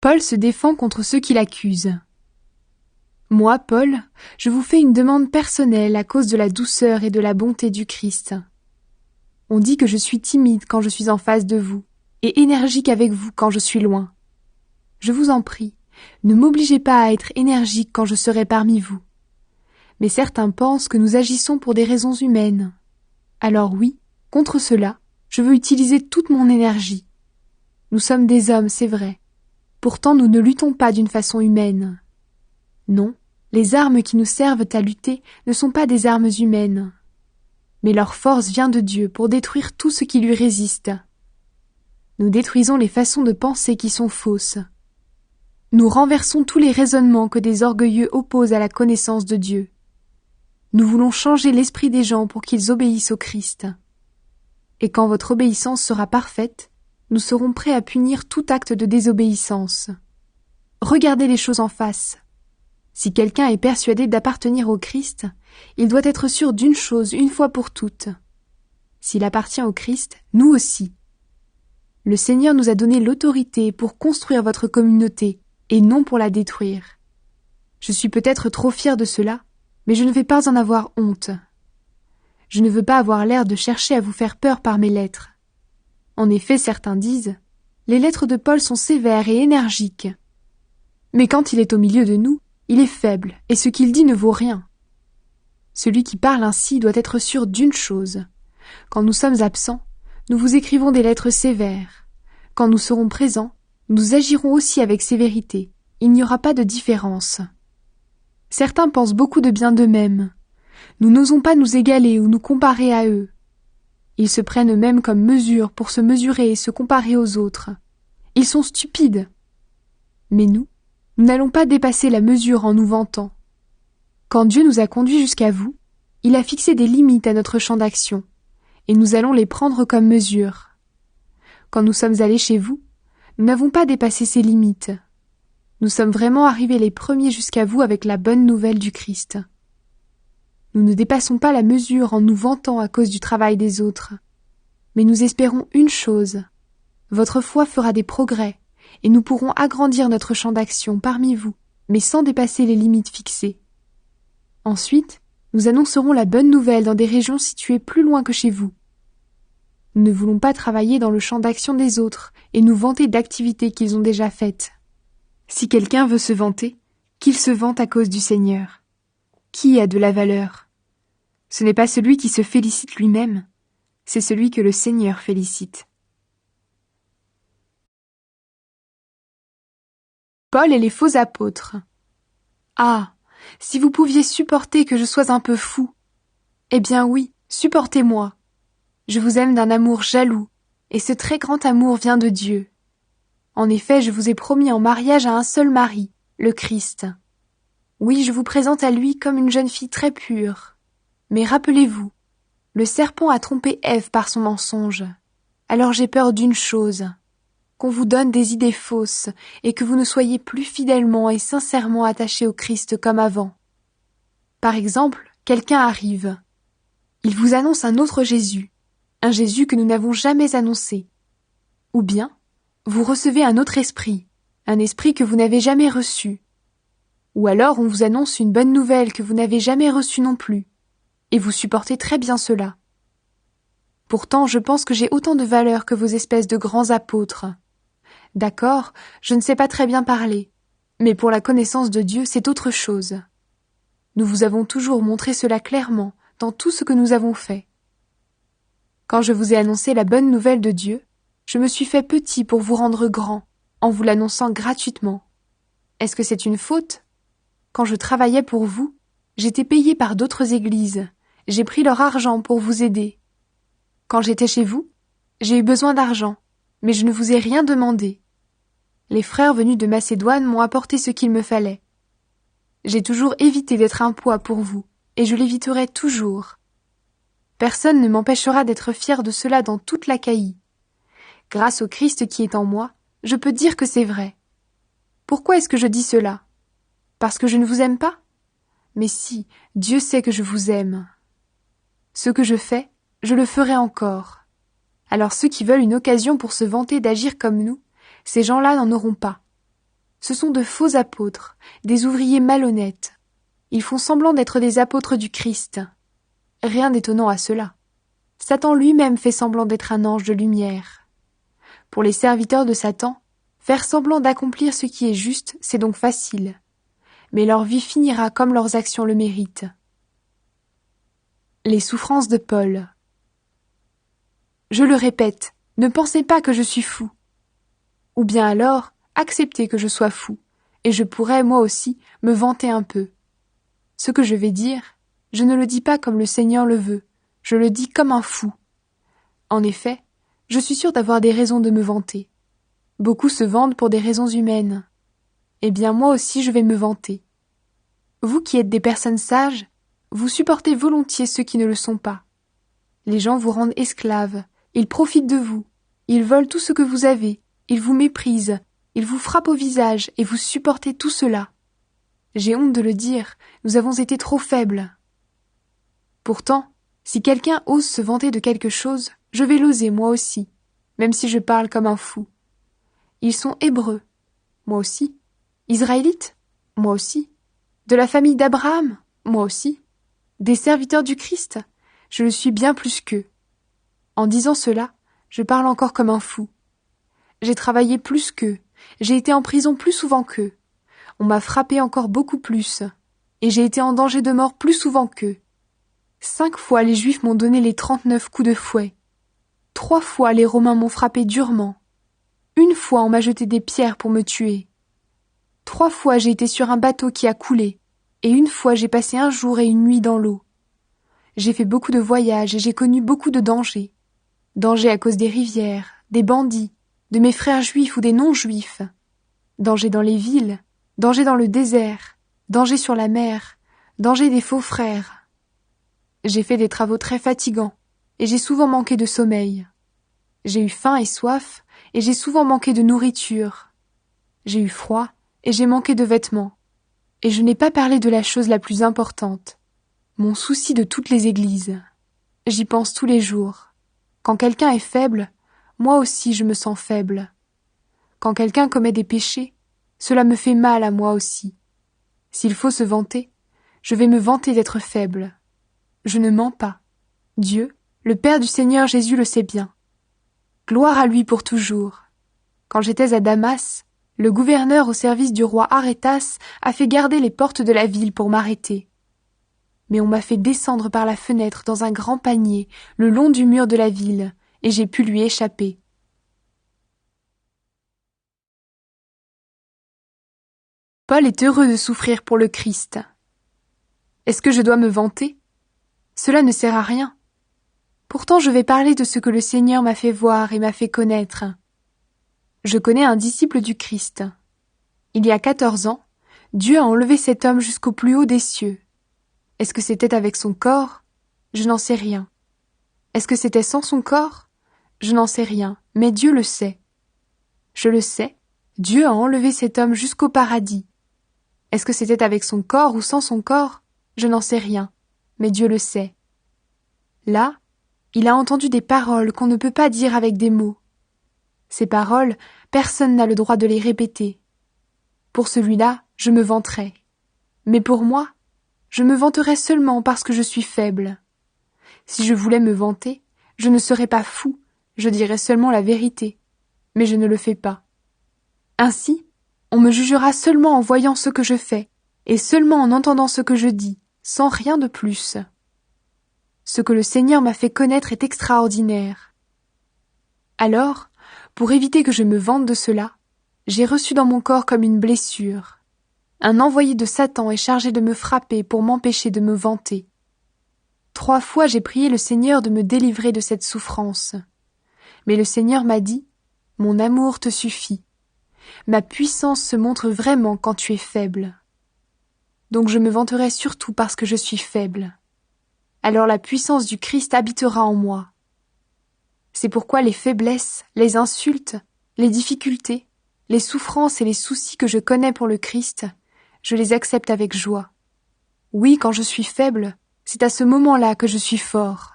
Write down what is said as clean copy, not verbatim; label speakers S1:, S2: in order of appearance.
S1: Paul se défend contre ceux qui l'accusent. Moi, Paul, je vous fais une demande personnelle à cause de la douceur et de la bonté du Christ. On dit que je suis timide quand je suis en face de vous, et énergique avec vous quand je suis loin. Je vous en prie, ne m'obligez pas à être énergique quand je serai parmi vous. Mais certains pensent que nous agissons pour des raisons humaines. Alors oui, contre cela, je veux utiliser toute mon énergie. Nous sommes des hommes, c'est vrai. Pourtant, nous ne luttons pas d'une façon humaine. Non, les armes qui nous servent à lutter ne sont pas des armes humaines. Mais leur force vient de Dieu pour détruire tout ce qui lui résiste. Nous détruisons les façons de penser qui sont fausses. Nous renversons tous les raisonnements que des orgueilleux opposent à la connaissance de Dieu. Nous voulons changer l'esprit des gens pour qu'ils obéissent au Christ. Et quand votre obéissance sera parfaite, nous serons prêts à punir tout acte de désobéissance. Regardez les choses en face. Si quelqu'un est persuadé d'appartenir au Christ, il doit être sûr d'une chose une fois pour toutes. S'il appartient au Christ, nous aussi. Le Seigneur nous a donné l'autorité pour construire votre communauté et non pour la détruire. Je suis peut-être trop fier de cela, mais je ne vais pas en avoir honte. Je ne veux pas avoir l'air de chercher à vous faire peur par mes lettres. En effet, certains disent « Les lettres de Paul sont sévères et énergiques. » Mais quand il est au milieu de nous, il est faible et ce qu'il dit ne vaut rien. Celui qui parle ainsi doit être sûr d'une chose. Quand nous sommes absents, nous vous écrivons des lettres sévères. Quand nous serons présents, nous agirons aussi avec sévérité. Il n'y aura pas de différence. Certains pensent beaucoup de bien d'eux-mêmes. Nous n'osons pas nous égaler ou nous comparer à eux. Ils se prennent eux-mêmes comme mesure pour se mesurer et se comparer aux autres. Ils sont stupides. Mais nous n'allons pas dépasser la mesure en nous vantant. Quand Dieu nous a conduits jusqu'à vous, il a fixé des limites à notre champ d'action, et nous allons les prendre comme mesure. Quand nous sommes allés chez vous, nous n'avons pas dépassé ces limites. Nous sommes vraiment arrivés les premiers jusqu'à vous avec la bonne nouvelle du Christ. Nous ne dépassons pas la mesure en nous vantant à cause du travail des autres. Mais nous espérons une chose. Votre foi fera des progrès, et nous pourrons agrandir notre champ d'action parmi vous, mais sans dépasser les limites fixées. Ensuite, nous annoncerons la bonne nouvelle dans des régions situées plus loin que chez vous. Nous ne voulons pas travailler dans le champ d'action des autres et nous vanter d'activités qu'ils ont déjà faites. Si quelqu'un veut se vanter, qu'il se vante à cause du Seigneur. Qui a de la valeur? Ce n'est pas celui qui se félicite lui-même, c'est celui que le Seigneur félicite. Paul et les faux apôtres. Ah, si vous pouviez supporter que je sois un peu fou. Eh bien oui, supportez-moi. Je vous aime d'un amour jaloux, et ce très grand amour vient de Dieu. En effet, je vous ai promis en mariage à un seul mari, le Christ. Oui, je vous présente à lui comme une jeune fille très pure. Mais rappelez-vous, le serpent a trompé Ève par son mensonge. Alors j'ai peur d'une chose, qu'on vous donne des idées fausses et que vous ne soyez plus fidèlement et sincèrement attachés au Christ comme avant. Par exemple, quelqu'un arrive. Il vous annonce un autre Jésus, un Jésus que nous n'avons jamais annoncé. Ou bien, vous recevez un autre esprit, un esprit que vous n'avez jamais reçu. Ou alors on vous annonce une bonne nouvelle que vous n'avez jamais reçue non plus, et vous supportez très bien cela. Pourtant, je pense que j'ai autant de valeur que vos espèces de grands apôtres. D'accord, je ne sais pas très bien parler, mais pour la connaissance de Dieu, c'est autre chose. Nous vous avons toujours montré cela clairement dans tout ce que nous avons fait. Quand je vous ai annoncé la bonne nouvelle de Dieu, je me suis fait petit pour vous rendre grand, en vous l'annonçant gratuitement. Est-ce que c'est une faute? Quand je travaillais pour vous, j'étais payé par d'autres églises. J'ai pris leur argent pour vous aider. Quand j'étais chez vous, j'ai eu besoin d'argent, mais je ne vous ai rien demandé. Les frères venus de Macédoine m'ont apporté ce qu'il me fallait. J'ai toujours évité d'être un poids pour vous, et je l'éviterai toujours. Personne ne m'empêchera d'être fier de cela dans toute l'Achaïe. Grâce au Christ qui est en moi, je peux dire que c'est vrai. Pourquoi est-ce que je dis cela? Parce que je ne vous aime pas? Mais si, Dieu sait que je vous aime. Ce que je fais, je le ferai encore. Alors ceux qui veulent une occasion pour se vanter d'agir comme nous, ces gens-là n'en auront pas. Ce sont de faux apôtres, des ouvriers malhonnêtes. Ils font semblant d'être des apôtres du Christ. Rien d'étonnant à cela. Satan lui-même fait semblant d'être un ange de lumière. Pour les serviteurs de Satan, faire semblant d'accomplir ce qui est juste, c'est donc facile. Mais leur vie finira comme leurs actions le méritent. Les souffrances de Paul. Je le répète, ne pensez pas que je suis fou. Ou bien alors, acceptez que je sois fou, et je pourrais, moi aussi, me vanter un peu. Ce que je vais dire, je ne le dis pas comme le Seigneur le veut, je le dis comme un fou. En effet, je suis sûr d'avoir des raisons de me vanter. Beaucoup se vantent pour des raisons humaines. Eh bien, moi aussi je vais me vanter. Vous qui êtes des personnes sages, vous supportez volontiers ceux qui ne le sont pas. Les gens vous rendent esclaves, ils profitent de vous, ils volent tout ce que vous avez, ils vous méprisent, ils vous frappent au visage et vous supportez tout cela. J'ai honte de le dire, nous avons été trop faibles. Pourtant, si quelqu'un ose se vanter de quelque chose, je vais l'oser moi aussi, même si je parle comme un fou. Ils sont hébreux, moi aussi. Israélites, moi aussi. De la famille d'Abraham, moi aussi. Des serviteurs du Christ, je le suis bien plus qu'eux. En disant cela, je parle encore comme un fou. J'ai travaillé plus qu'eux, j'ai été en prison plus souvent qu'eux. On m'a frappé encore beaucoup plus, et j'ai été en danger de mort plus souvent qu'eux. 5 fois les Juifs m'ont donné les 39 coups de fouet. 3 fois les Romains m'ont frappé durement. 1 fois on m'a jeté des pierres pour me tuer. 3 fois j'ai été sur un bateau qui a coulé, et 1 fois j'ai passé un jour et une nuit dans l'eau. J'ai fait beaucoup de voyages et j'ai connu beaucoup de dangers. Danger à cause des rivières, des bandits, de mes frères juifs ou des non-juifs. Danger dans les villes, danger dans le désert, danger sur la mer, danger des faux frères. J'ai fait des travaux très fatigants, et j'ai souvent manqué de sommeil. J'ai eu faim et soif, et j'ai souvent manqué de nourriture. J'ai eu froid, et j'ai manqué de vêtements. Et je n'ai pas parlé de la chose la plus importante, mon souci de toutes les églises. J'y pense tous les jours. Quand quelqu'un est faible, moi aussi je me sens faible. Quand quelqu'un commet des péchés, cela me fait mal à moi aussi. S'il faut se vanter, je vais me vanter d'être faible. Je ne mens pas. Dieu, le Père du Seigneur Jésus le sait bien. Gloire à lui pour toujours. Quand j'étais à Damas, le gouverneur au service du roi Arétas a fait garder les portes de la ville pour m'arrêter. Mais on m'a fait descendre par la fenêtre dans un grand panier le long du mur de la ville, et j'ai pu lui échapper. Paul est heureux de souffrir pour le Christ. Est-ce que je dois me vanter? Cela ne sert à rien. Pourtant je vais parler de ce que le Seigneur m'a fait voir et m'a fait connaître. Je connais un disciple du Christ. Il y a 14 ans, Dieu a enlevé cet homme jusqu'au plus haut des cieux. Est-ce que c'était avec son corps? Je n'en sais rien. Est-ce que c'était sans son corps? Je n'en sais rien, mais Dieu le sait. Je le sais, Dieu a enlevé cet homme jusqu'au paradis. Est-ce que c'était avec son corps ou sans son corps? Je n'en sais rien, mais Dieu le sait. Là, il a entendu des paroles qu'on ne peut pas dire avec des mots. Ces paroles, personne n'a le droit de les répéter. Pour celui-là, je me vanterai. Mais pour moi, je me vanterai seulement parce que je suis faible. Si je voulais me vanter, je ne serais pas fou, je dirais seulement la vérité. Mais je ne le fais pas. Ainsi, on me jugera seulement en voyant ce que je fais, et seulement en entendant ce que je dis, sans rien de plus. Ce que le Seigneur m'a fait connaître est extraordinaire. Alors, pour éviter que je me vante de cela, j'ai reçu dans mon corps comme une blessure. Un envoyé de Satan est chargé de me frapper pour m'empêcher de me vanter. 3 fois j'ai prié le Seigneur de me délivrer de cette souffrance. Mais le Seigneur m'a dit, « Mon amour te suffit. Ma puissance se montre vraiment quand tu es faible. » Donc je me vanterai surtout parce que je suis faible. Alors la puissance du Christ habitera en moi. C'est pourquoi les faiblesses, les insultes, les difficultés, les souffrances et les soucis que je connais pour le Christ, je les accepte avec joie. Oui, quand je suis faible, c'est à ce moment-là que je suis fort.